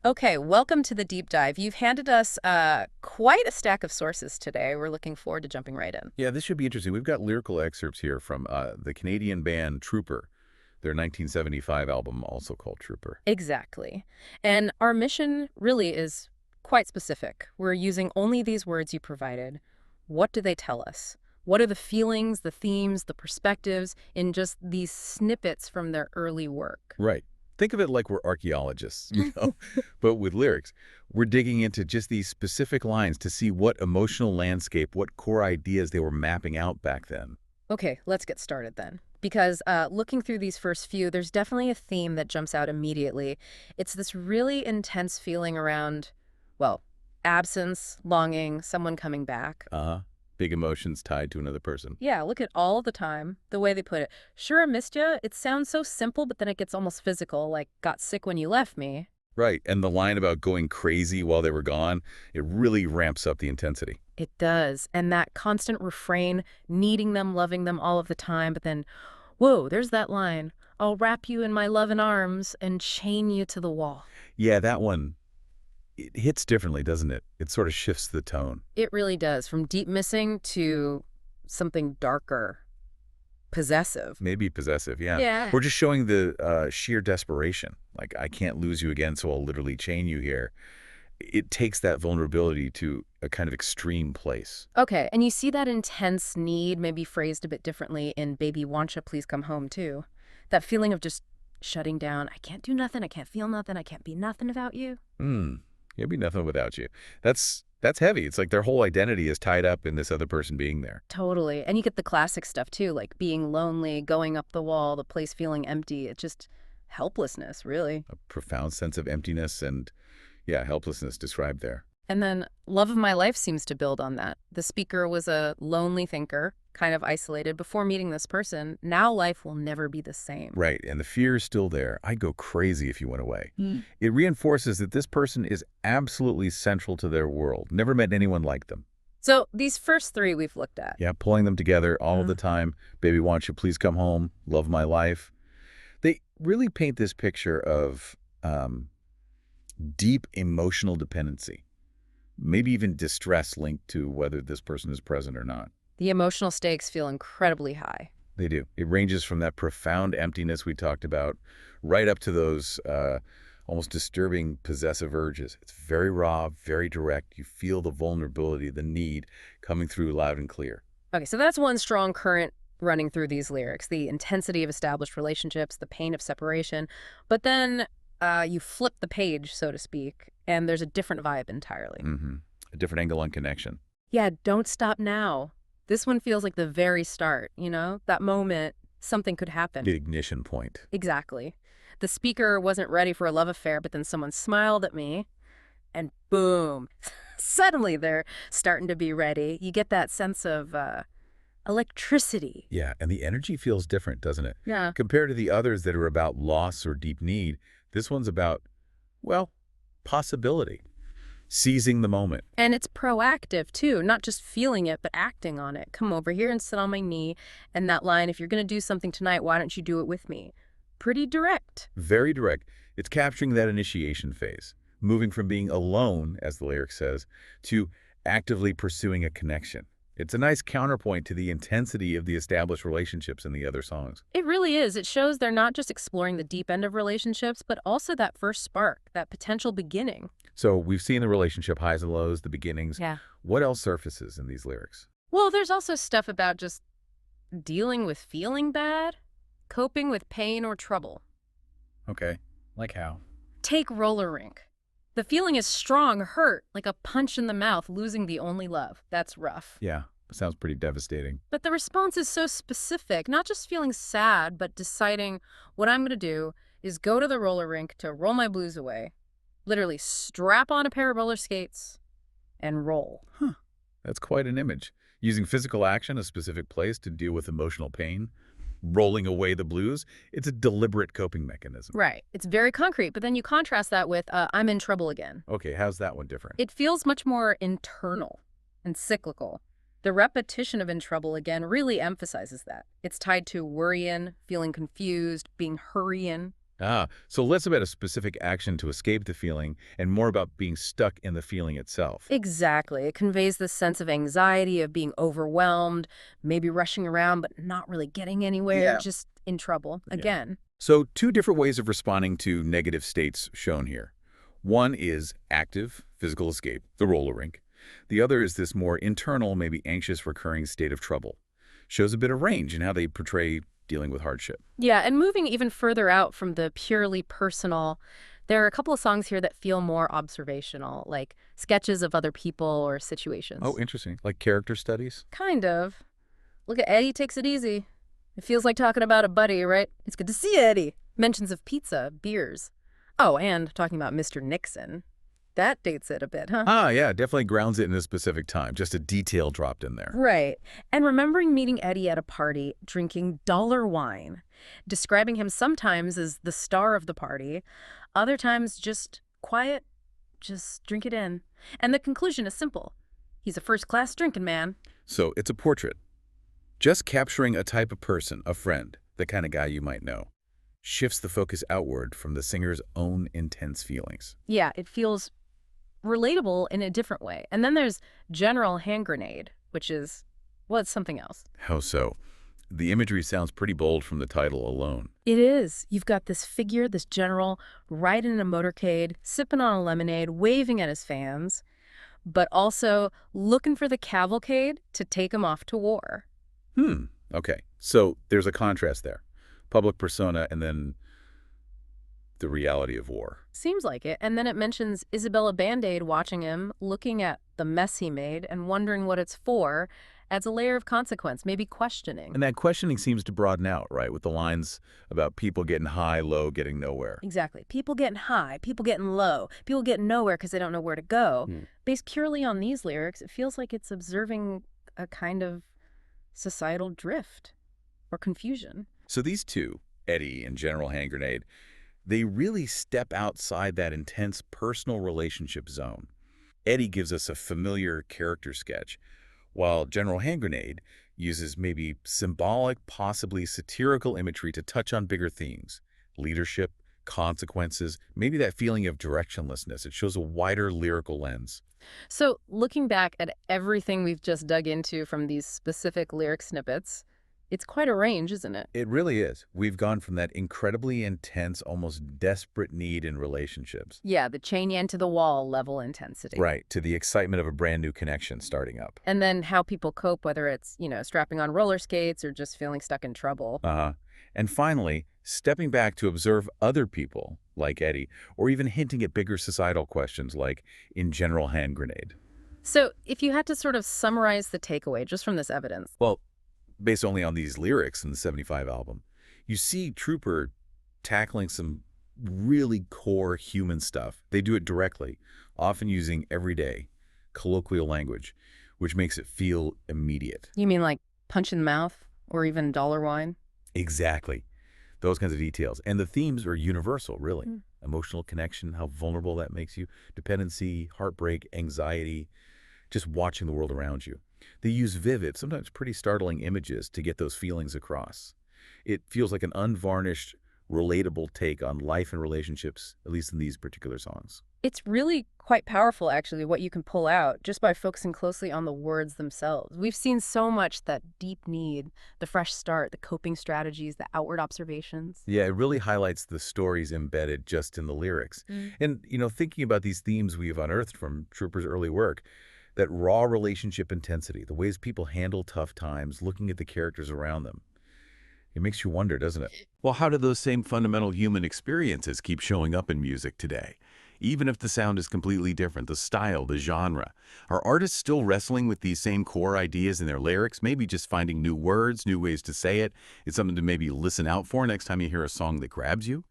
Okay, welcome to the deep dive. You've handed us quite a stack of sources today. We're looking forward to jumping right in. Yeah, this should be interesting. We've got lyrical excerpts here from the Canadian band Trooper, their 1975 album, also called Trooper. Exactly. And our mission really is quite specific. We're using only these words you provided. What do they tell us? What are the feelings, the themes, the perspectives in just these snippets from their early work? Right. Think of it like we're archaeologists, but with lyrics. We're digging into just these specific lines to see what emotional landscape, what core ideas they were mapping out back then. Okay, let's get started then. Because looking through these first few, there's definitely a theme that jumps out immediately. It's this really intense feeling around, well, absence, longing, someone coming back. Uh-huh. Big emotions tied to another person. Yeah, look at all the time, the way they put it. Sure, I missed you. It sounds so simple, but then it gets almost physical, like got sick when you left me. Right. And the line about going crazy while they were gone, it really ramps up the intensity. It does. And that constant refrain, needing them, loving them all of the time, but then, whoa, there's that line. I'll wrap you in my loving arms and chain you to the wall. Yeah, that one, it hits differently, doesn't it? It sort of shifts the tone. It really does, from deep missing to something darker, possessive. Maybe possessive, yeah. Yeah. We're just showing the sheer desperation. Like, I can't lose you again, so I'll literally chain you here. It takes that vulnerability to a kind of extreme place. Okay, and you see that intense need, maybe phrased a bit differently in Baby Wantcha Please Come Home, too. That feeling of just shutting down. I can't do nothing. I can't feel nothing. I can't be nothing without you. Hmm. It'd be nothing without you. That's heavy. It's like their whole identity is tied up in this other person being there. Totally. And you get the classic stuff, too, like being lonely, going up the wall, the place feeling empty. It's just helplessness, really. A profound sense of emptiness and, yeah, helplessness described there. And then Love of My Life seems to build on that. The speaker was a lonely thinker, kind of isolated before meeting this person. Now life will never be the same. Right, and the fear is still there. I'd go crazy if you went away. Mm. It reinforces that this person is absolutely central to their world. Never met anyone like them. So these first three we've looked at. Yeah, pulling them together all of the time. Baby, won't you please come home? Love my life. They really paint this picture of deep emotional dependency, maybe even distress linked to whether this person is present or not. The emotional stakes feel incredibly high. They do. It ranges from that profound emptiness we talked about right up to those almost disturbing possessive urges. It's very raw, very direct. You feel the vulnerability, the need coming through loud and clear. Okay, so that's one strong current running through these lyrics, the intensity of established relationships, the pain of separation. But then you flip the page, so to speak, and there's a different vibe entirely. A different angle on connection. Yeah, don't stop now. This one feels like the very start, you know? That moment, something could happen. The ignition point. Exactly. The speaker wasn't ready for a love affair, but then someone smiled at me, and boom. Suddenly they're starting to be ready. You get that sense of electricity. Yeah, and the energy feels different, doesn't it? Yeah. Compared to the others that are about loss or deep need, this one's about, well, possibility. Seizing the moment. And it's proactive, too, not just feeling it, but acting on it. Come over here and sit on my knee. And that line, if you're going to do something tonight, why don't you do it with me? Pretty direct. Very direct. It's capturing that initiation phase, moving from being alone, as the lyric says, to actively pursuing a connection. It's a nice counterpoint to the intensity of the established relationships in the other songs. It really is. It shows they're not just exploring the deep end of relationships, but also that first spark, that potential beginning. So we've seen the relationship highs and lows, the beginnings. Yeah. What else surfaces in these lyrics? Well, there's also stuff about just dealing with feeling bad, coping with pain or trouble. Okay. Like how? Take roller rink. The feeling is strong, hurt, like a punch in the mouth, losing the only love. That's rough. Yeah, sounds pretty devastating. But the response is so specific, not just feeling sad, but deciding what I'm going to do is go to the roller rink to roll my blues away. Literally strap on a pair of roller skates and roll. Huh. That's quite an image. Using physical action, a specific place to deal with emotional pain, rolling away the blues, it's a deliberate coping mechanism. Right. It's very concrete, but then you contrast that with I'm in trouble again. Okay, how's that one different? It feels much more internal and cyclical. The repetition of in trouble again really emphasizes that. It's tied to worrying, feeling confused, being hurrying. So less about a specific action to escape the feeling and more about being stuck in the feeling itself. Exactly. It conveys this sense of anxiety, of being overwhelmed, maybe rushing around, but not really getting anywhere, Yeah. just in trouble Yeah. again. So two different ways of responding to negative states shown here. One is active, physical escape, the roller rink. The other is this more internal, maybe anxious, recurring state of trouble. Shows a bit of range in how they portray dealing with hardship. Yeah, and moving even further out from the purely personal, there are a couple of songs here that feel more observational, like sketches of other people or Oh, situations. interesting. Like character studies? Kind of. Look at Eddie takes it easy. It feels like talking about a buddy, right? It's good to see you, Eddie. Mentions of pizza, beers. Oh, and talking about Mr. Nixon. That dates it a bit, huh? Yeah, definitely grounds it in a specific time. Just a detail dropped in there. Right. And remembering meeting Eddie at a party, drinking dollar wine, describing him sometimes as the star of the party, other times just quiet, just drink it in. And the conclusion is simple. He's a first-class drinking man. So it's a portrait. Just capturing a type of person, a friend, the kind of guy you might know, shifts the focus outward from the singer's own intense feelings. Yeah, it feels relatable in a different way. And then there's general hand grenade, which is, well, it's something else. How so? The imagery sounds pretty bold from the title alone. It is. You've got this figure, this general, riding in a motorcade, sipping on a lemonade, waving at his fans, but also looking for the cavalcade to take him off to war. Okay. So there's a contrast there. Public persona and then the reality of war. Seems like it. And then it mentions Isabella Band-Aid watching him, looking at the mess he made and wondering what it's for, adds a layer of consequence, maybe questioning. And that questioning seems to broaden out, right, with the lines about people getting high, low, getting nowhere. Exactly. People getting high, people getting low, people getting nowhere because they don't know where to go. Based purely on these lyrics, it feels like it's observing a kind of societal drift or confusion. So these two, Eddie and General Hand Grenade, they really step outside that intense personal relationship zone. Eddie gives us a familiar character sketch, while General Hand Grenade uses maybe symbolic, possibly satirical imagery to touch on bigger themes: leadership, consequences, maybe that feeling of directionlessness. It shows a wider lyrical lens. So, looking back at everything we've just dug into from these specific lyric snippets, it's quite a range, isn't it? It really is. We've gone from that incredibly intense, almost desperate need in relationships. Yeah, the chain yen to the wall level intensity. Right, to the excitement of a brand new connection starting up. And then how people cope, whether it's, strapping on roller skates or just feeling stuck in trouble. And finally, stepping back to observe other people, like Eddie, or even hinting at bigger societal questions like in General Hand Grenade. So, if you had to sort of summarize the takeaway just from this evidence. Well, based only on these lyrics in the 75 album, you see Trooper tackling some really core human stuff. They do it directly, often using everyday, colloquial language, which makes it feel immediate. You mean like punch in the mouth or even dollar wine? Exactly. Those kinds of details. And the themes are universal, really. Emotional connection, how vulnerable that makes you, dependency, heartbreak, anxiety, just watching the world around you. They use vivid, sometimes pretty startling images to get those feelings across. It feels like an unvarnished, relatable take on life and relationships, at least in these particular songs. It's really quite powerful, actually, what you can pull out just by focusing closely on the words themselves. We've seen so much that deep need, the fresh start, the coping strategies, the outward observations. Yeah, it really highlights the stories embedded just in the lyrics. And, thinking about these themes we've unearthed from Trooper's early work, that raw relationship intensity, the ways people handle tough times, looking at the characters around them. It makes you wonder, doesn't it? Well, how do those same fundamental human experiences keep showing up in music today? Even if the sound is completely different, the style, the genre, are artists still wrestling with these same core ideas in their lyrics, maybe just finding new words, new ways to say it? It's something to maybe listen out for next time you hear a song that grabs you?